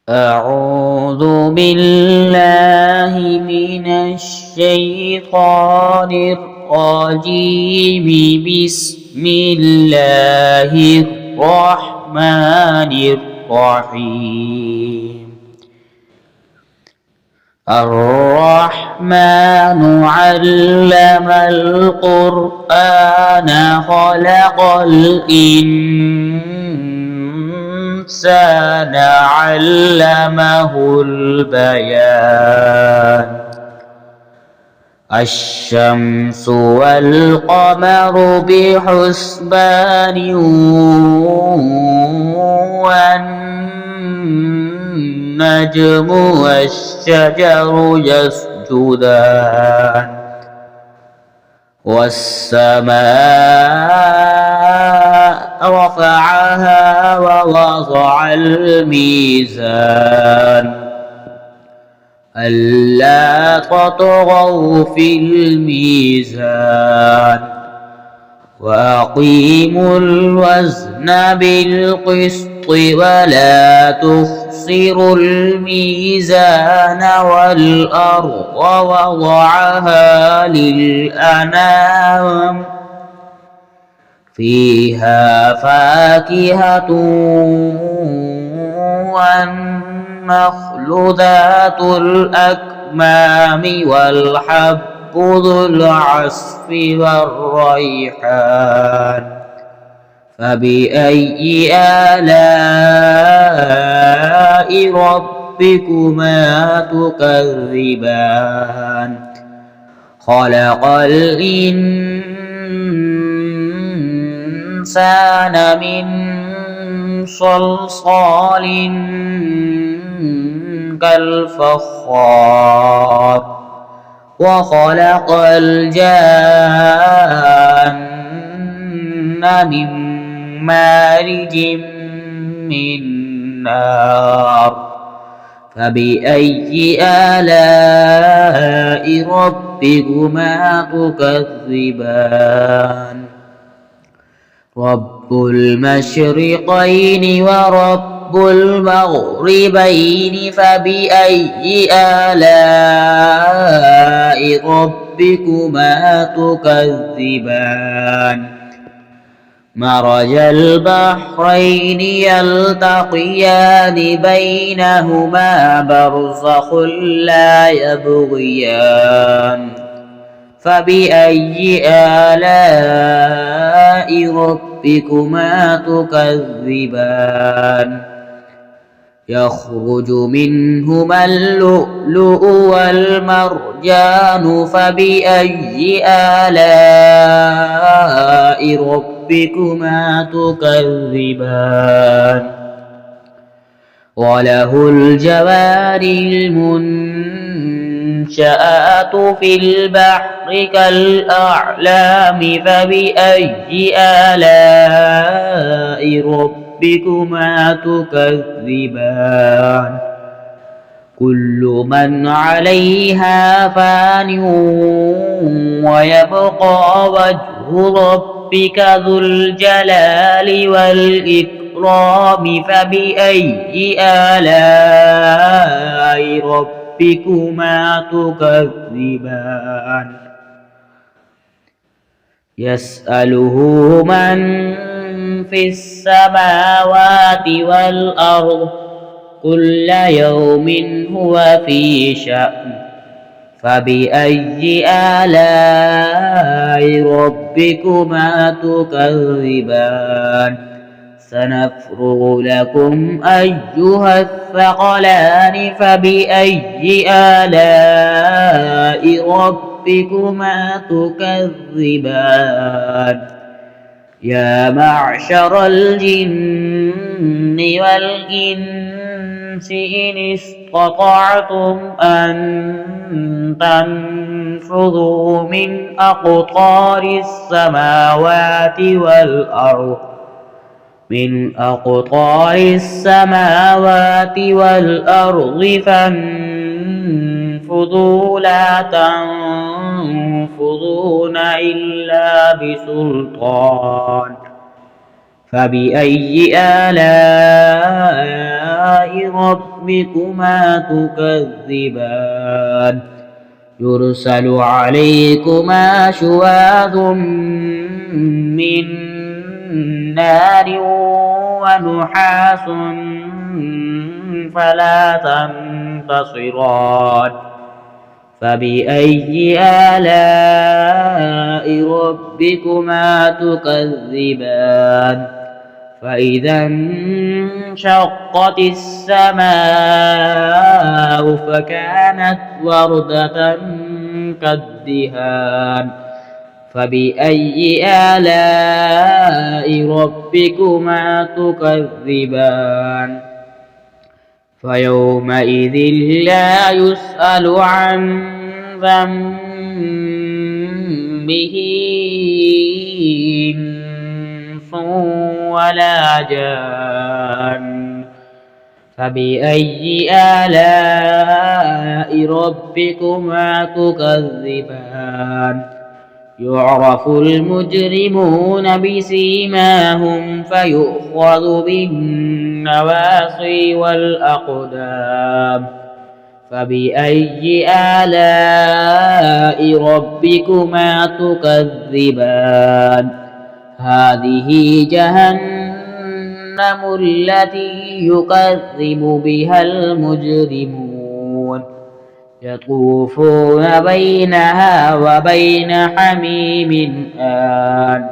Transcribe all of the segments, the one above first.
أعوذ بالله من الشيطان الرجيم. بسم الله الرحمن الرحيم. الرحمن علم القرآن خلق الإنسان علمه البيان. الشمس والقمر بحسبان والنجم والشجر يسجدان والسماء رفعها ووضع الميزان ألا تطغوا في الميزان وأقيموا الوزن بالقسط ولا تخسروا الميزان والأرض وضعها للأنام فيها فاكهة والنخل ذات الأكمام والحب ذو العصف والريحان. فبأي آلاء ربكما تكذبان؟ خلق الإنسان من صلصال كالفخار وخلق الجان من مارج من نار. فبأي آلاء ربكما تكذبان؟ رب المشرقين ورب المغربين. فبأي آلاء ربكما تكذبان؟ مرج البحرين يلتقيان بينهما برزخ لا يبغيان. فبأي آلاء ربكما تكذبان؟ يخرج منهما اللؤلؤ والمرجان. فبأي آلاء ربكما تكذبان؟ وله الجوار المنشآت في البحر كالأعلام. فبأي آلاء ربكما تكذبان؟ كل من عليها فان ويبقى وجه ربك ذو الجلال والإكرام. فبأي آلاء ربكما تكذبان؟ يسأله من في السماوات والأرض كل يوم هو في شأن. فبأي آلاء ربكما تكذبان؟ سنفرغ لكم أيها الثقلان. فبأي آلاء ربكما تكذبان؟ يا معشر الجن والإنس إن استطعتم أن تنفذوا من أقطار السماوات والأرض فانفذوا لا تنفذون إلا بسلطان. فبأي آلاء ربكما تكذبان يرسل عليكما شواظ من نار ونحاس فلا تنتصران فبأي آلاء ربكما تكذبان فإذا انشقت السماء فكانت وردة كالدهان فبأي آلاء ربكما تكذبان فيومئذ لا يسأل عن ذنبه إنس ولا جان فبأي آلاء ربكما تكذبان يعرف المجرمون بسيماهم فيؤخذ بالنواصي والأقدام فبأي آلاء ربكما تكذبان هذه جهنم التي يكذب بها المجرمون يطوفون بينها وبين حميم آن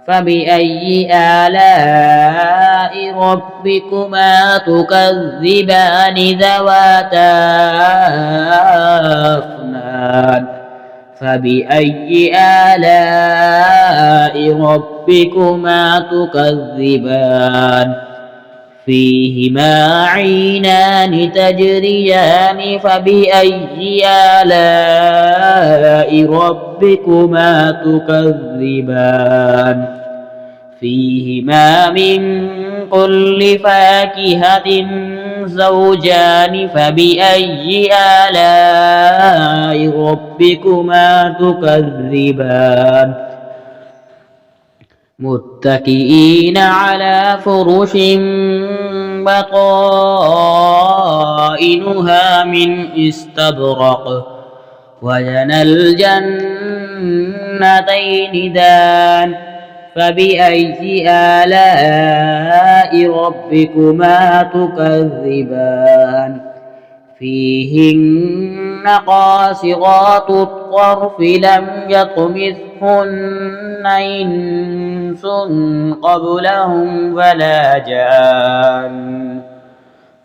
فبأي آلاء ربكما تكذبان ذواتا أفنان فبأي آلاء ربكما تكذبان فيهما عينان تجريان فبأي آلاء ربكما تكذبان فيهما من كل فاكهة زوجان فبأي آلاء ربكما تكذبان متكئين على فرش بطائنها من استبرق وجنى الجنتين دان فبأي آلاء ربكما تكذبان فيهن قاصرات الطرف لم يطمثهن إنس قبلهم ولا جان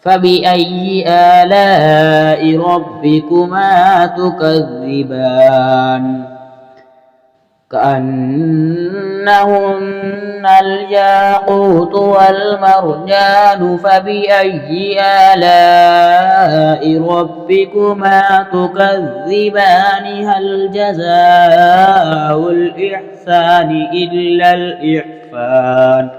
فبأي آلاء ربكما تكذبان كأنهن الياقوت والمرجان فبأي آلاء ربكما تكذبان هل جزاء الإحسان إلا الإحسان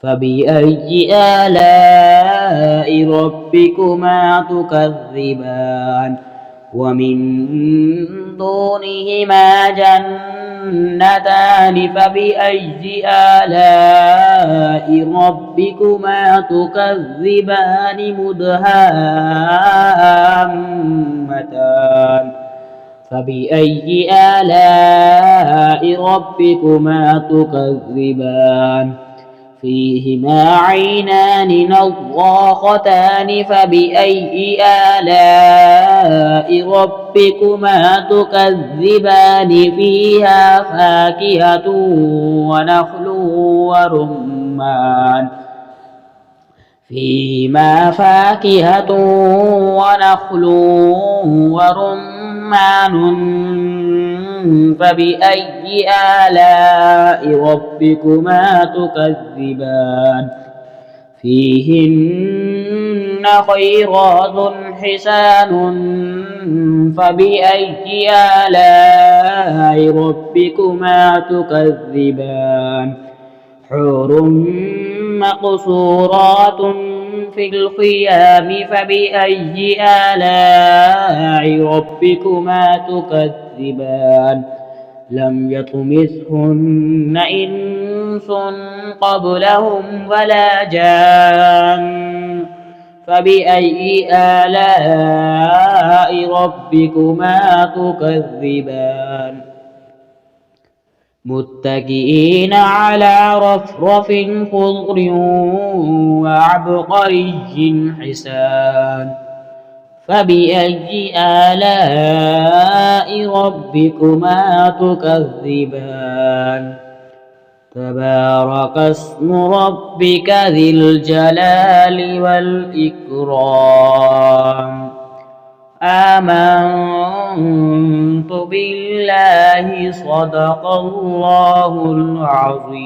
فبأي آلاء ربكما تكذبان ومن دونهما جنتان فبأي آلاء ربكما تكذبان مدهامتان فبأي آلاء ربكما تكذبان فيهما عينان نضاختان فبأي آلاء ربكما تكذبان فيها فاكهة ونخل ورمان فيهما فاكهة ونخل ورمان فبأي آلاء ربكما تكذبان فيهن خيرات حسان فبأي آلاء ربكما تكذبان حور مقصورات في الخيام فبأي آلاء ربكما تكذبان لم يطمثهن إنس قبلهم ولا جان فبأي آلاء ربكما تكذبان متكئين على رفرف خضر وعبقري حسان فبأي آلاء ربكما تكذبان تبارك اسم ربك ذي الجلال والإكرام آمنت بالله صدق الله العظيم.